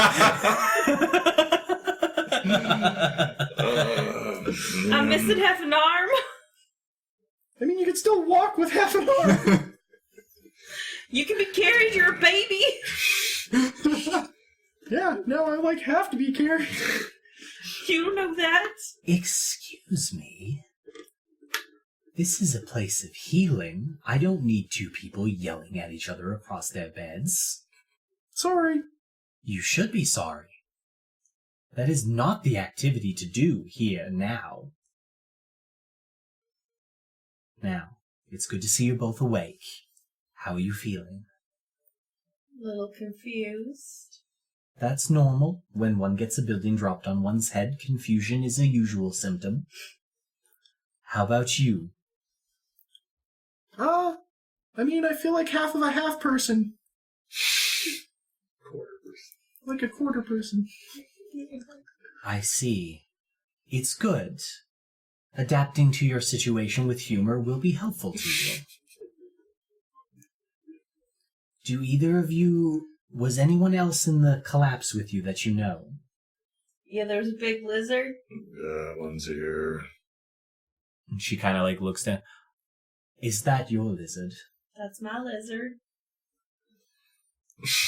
I'm missing half an arm. I mean, you can still walk with half an arm. You can be carried. You're a baby. Yeah, no, I have to be carried. You don't know that. Excuse me. This is a place of healing. I don't need two people yelling at each other across their beds. Sorry. You should be sorry. That is not the activity to do here now. Now, it's good to see you both awake. How are you feeling? A little confused. That's normal. When one gets a building dropped on one's head, confusion is a usual symptom. How about you? I mean, I feel like half of a half person. Quarter person. Like a quarter person. I see. It's good. Adapting to your situation with humor will be helpful to you. Do either of you... Was anyone else in the collapse with you that you know? Yeah, there's a big lizard. One's here. And she kind of looks down. Is that your lizard? That's my lizard.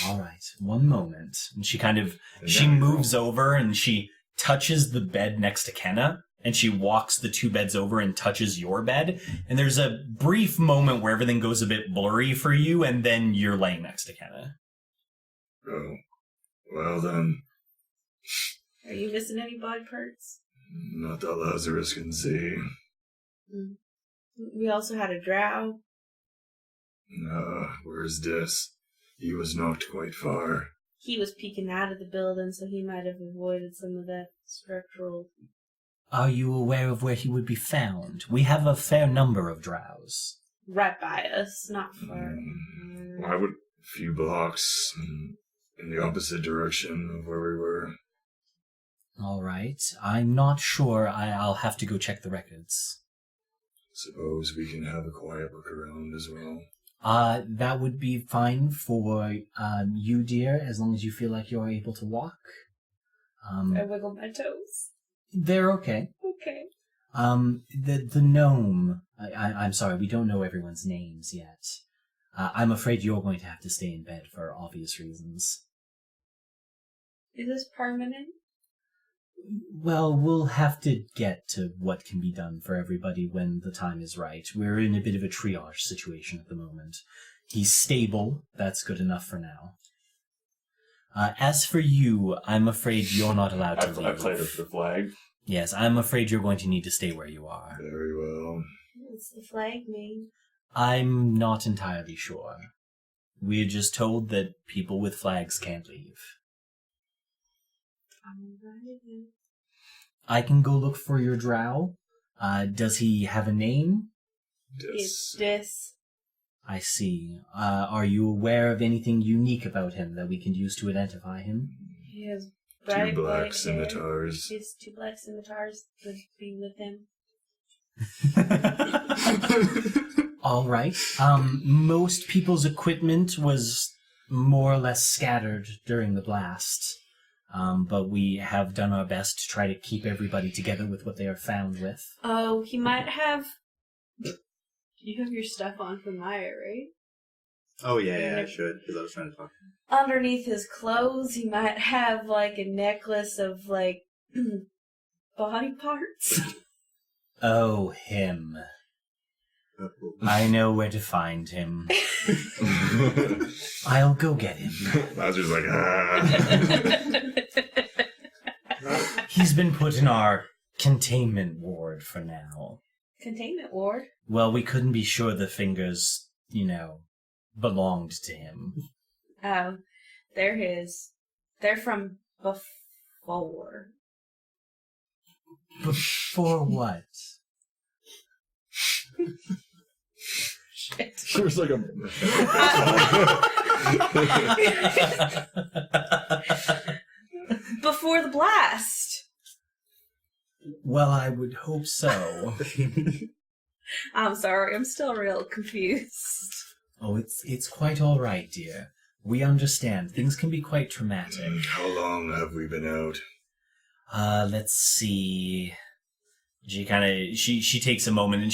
All right, one moment. And she moves over and she touches the bed next to Kenna, and she walks the two beds over and touches your bed. And there's a brief moment where everything goes a bit blurry for you, and then you're laying next to Kenna. Oh, well then. Are you missing any body parts? Not that Lazarus can see. We also had a drow. Where's Dis? He was knocked quite far. He was peeking out of the building, so he might have avoided some of that structural... Are you aware of where he would be found? We have a fair number of drows. Right by us, not far. I would... A few blocks in the opposite direction of where we were. All right. I'm not sure. I'll have to go check the records. Suppose we can have a quiet look around as well. That would be fine for you, dear, as long as you feel like you're able to walk. I wiggle my toes. They're okay. Okay. The gnome. I'm sorry, we don't know everyone's names yet. I'm afraid you're going to have to stay in bed for obvious reasons. Is this permanent? Well, we'll have to get to what can be done for everybody when the time is right. We're in a bit of a triage situation at the moment. He's stable. That's good enough for now. As for you, I'm afraid you're not allowed to leave. I played with the flag. Yes, I'm afraid you're going to need to stay where you are. Very well. What's the flag mean? I'm not entirely sure. We're just told that people with flags can't leave. Alright. I can go look for your drow. Does he have a name? It's this. I see. Are you aware of anything unique about him that we can use to identify him? He has Two bright black white hair. scimitars. He has 2 black scimitars that be with him. All right. Most people's equipment was more or less scattered during the blast. But we have done our best to try to keep everybody together with what they are found with. Oh, he might have... You have your stuff on from Maya, right? Oh, yeah, I should, because I was trying to talk. Underneath his clothes, he might have, like, a necklace of, like, body parts. Oh, him. I know where to find him. I'll go get him. Lazarus like, ah. He's been put in our containment ward for now. Containment ward? Well, we couldn't be sure the fingers, belonged to him. Oh, they're his. They're from before. Before what? Shit. There's like a... Before the blast. Well, I would hope so. I'm sorry, I'm still real confused. Oh, it's quite all right, dear. We understand. Things can be quite traumatic. How long have we been out? Let's see. She takes a moment, and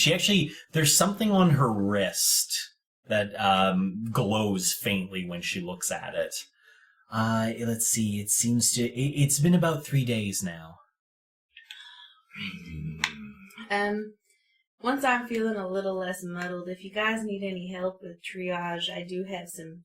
there's something on her wrist that glows faintly when she looks at it. Let's see. It's been about 3 days now. Once I'm feeling a little less muddled, if you guys need any help with triage, I do have some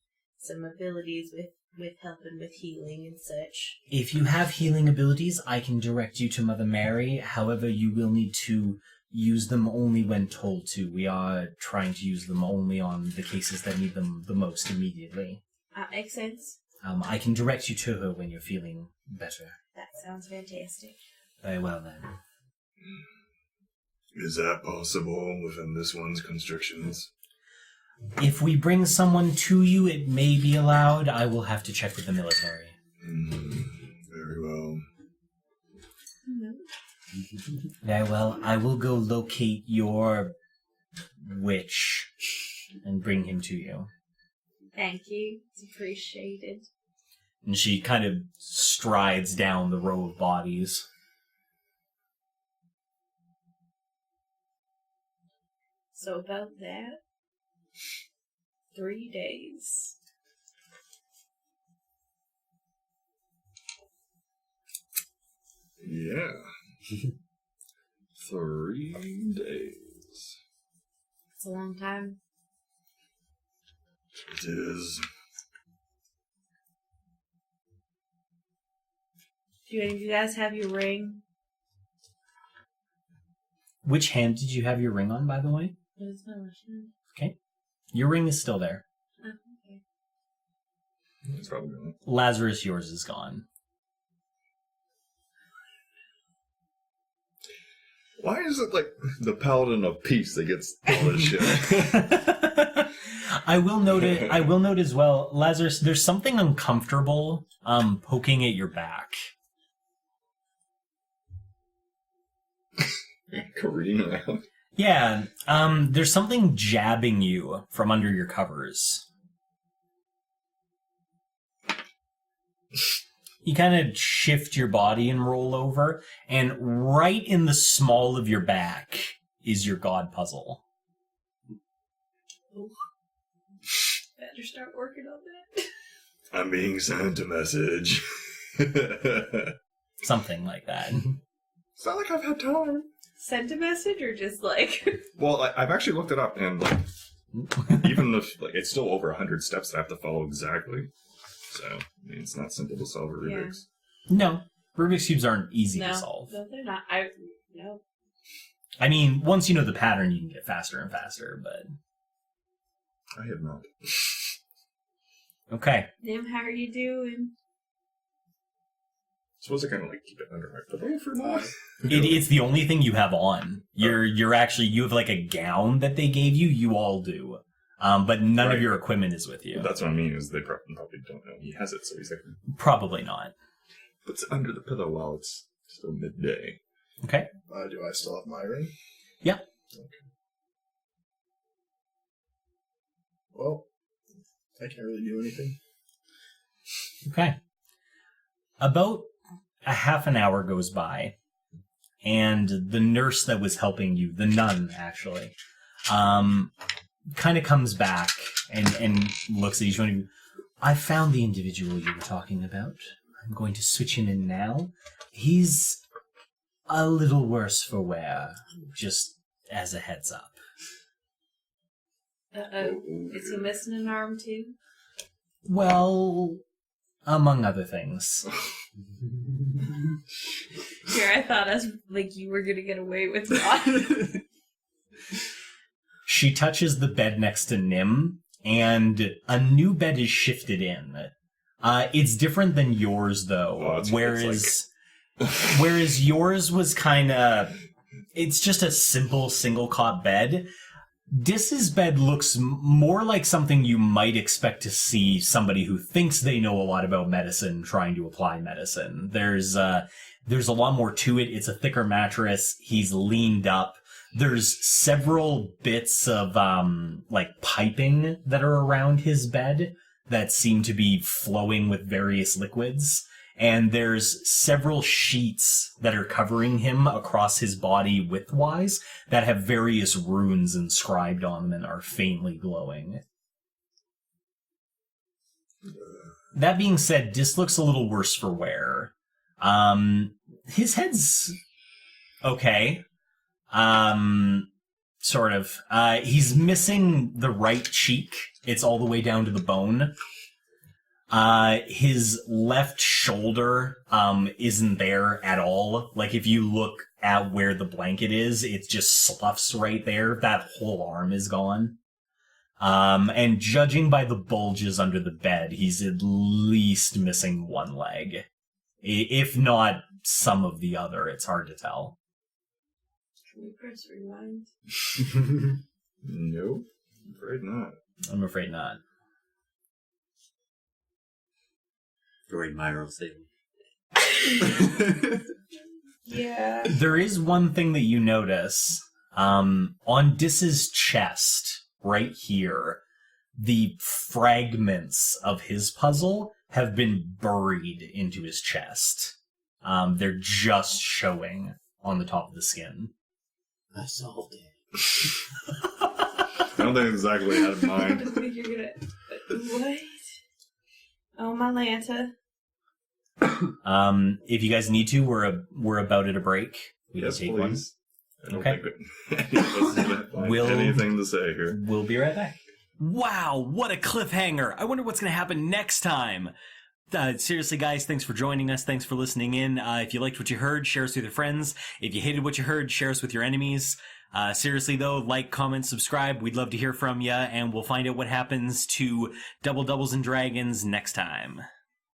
abilities with helping with healing and such. If you have healing abilities, I can direct you to Mother Mary. However, you will need to use them only when told to. We are trying to use them only on the cases that need them the most immediately. Makes sense. I can direct you to her when you're feeling better. That sounds fantastic. Very well, then. Is that possible within this one's constrictions? If we bring someone to you, it may be allowed. I will have to check with the military. Very well. Very well. I will go locate your witch and bring him to you. Thank you. It's appreciated. And she kind of strides down the row of bodies. So about that, 3 days. Yeah. 3 days. It's a long time. It is. Do any of you guys have your ring? Which hand did you have your ring on, by the way? It was my left hand. Okay. Your ring is still there. Oh, okay. It's probably gone. Lazarus, yours is gone. Why is it like the paladin of peace that gets all this shit? I will note as well, Lazarus, there's something uncomfortable poking at your back. Careening around. Yeah, there's something jabbing you from under your covers. You kind of shift your body and roll over, and right in the small of your back is your god puzzle. Better start working on that. I'm being sent a message. Something like that. It's not like I've had time. Sent a message or just like... Well, I've actually looked it up, and like, even if it's still over 100 steps that I have to follow exactly. So, I mean, it's not simple to solve a Rubik's. No. Rubik's Cubes aren't easy No, to solve. no, they're not. No. I mean, once you know the pattern, you can get faster and faster, but... I have not. Okay. Nim, how are you doing? Suppose I kind of like keep it under my pillow for now. It's the only thing you have on. You're actually, you have like a gown that they gave you. You all do. But none of your equipment is with you. That's what I mean, is they probably don't know he has it, so he's like... Probably not. Puts it under the pillow while it's still midday. Okay. Do I still have my ring? Yeah. Okay. Well, I can't really do anything. Okay. About a half an hour goes by, and the nurse that was helping you, the nun, actually, kind of comes back and looks at each one of you. I found the individual you were talking about. I'm going to switch him in now. He's a little worse for wear, just as a heads up. Uh-oh. Is he missing an arm, too? Well, among other things. Here, I thought you were going to get away with that. She touches the bed next to Nim, and a new bed is shifted in. It's different than yours, though. Whereas yours was kind of... It's just a simple single cot bed. Dis's bed looks more like something you might expect to see somebody who thinks they know a lot about medicine trying to apply medicine. There's a lot more to it. It's a thicker mattress. He's leaned up. There's several bits of piping that are around his bed that seem to be flowing with various liquids. And there's several sheets that are covering him across his body widthwise that have various runes inscribed on them and are faintly glowing. That being said, Dis looks a little worse for wear. His head's okay. Sort of. He's missing the right cheek. It's all the way down to the bone. His left shoulder, isn't there at all. Like, if you look at where the blanket is, it just sloughs right there. That whole arm is gone. And judging by the bulges under the bed, he's at least missing one leg. If not some of the other, it's hard to tell. Can we press rewind? Nope. I'm afraid not. I'm afraid not. Great Myro save. Yeah. There is one thing that you notice. On Dis's chest, right here, the fragments of his puzzle have been buried into his chest. They're just showing on the top of the skin. I solved it. I don't think exactly I had in I mind. think you're gonna... What? Oh, my Lanta. If you guys need to, we're about at a break. We Yes, can take please. I don't Okay. think that any of us have anything to say here. one. We'll be right back. Wow, what a cliffhanger! I wonder what's going to happen next time. Seriously, guys, thanks for joining us. Thanks for listening in. If you liked what you heard, share us with your friends. If you hated what you heard, share us with your enemies. Seriously, though, like, comment, subscribe. We'd love to hear from you, and we'll find out what happens to Double Doubles and Dragons next time.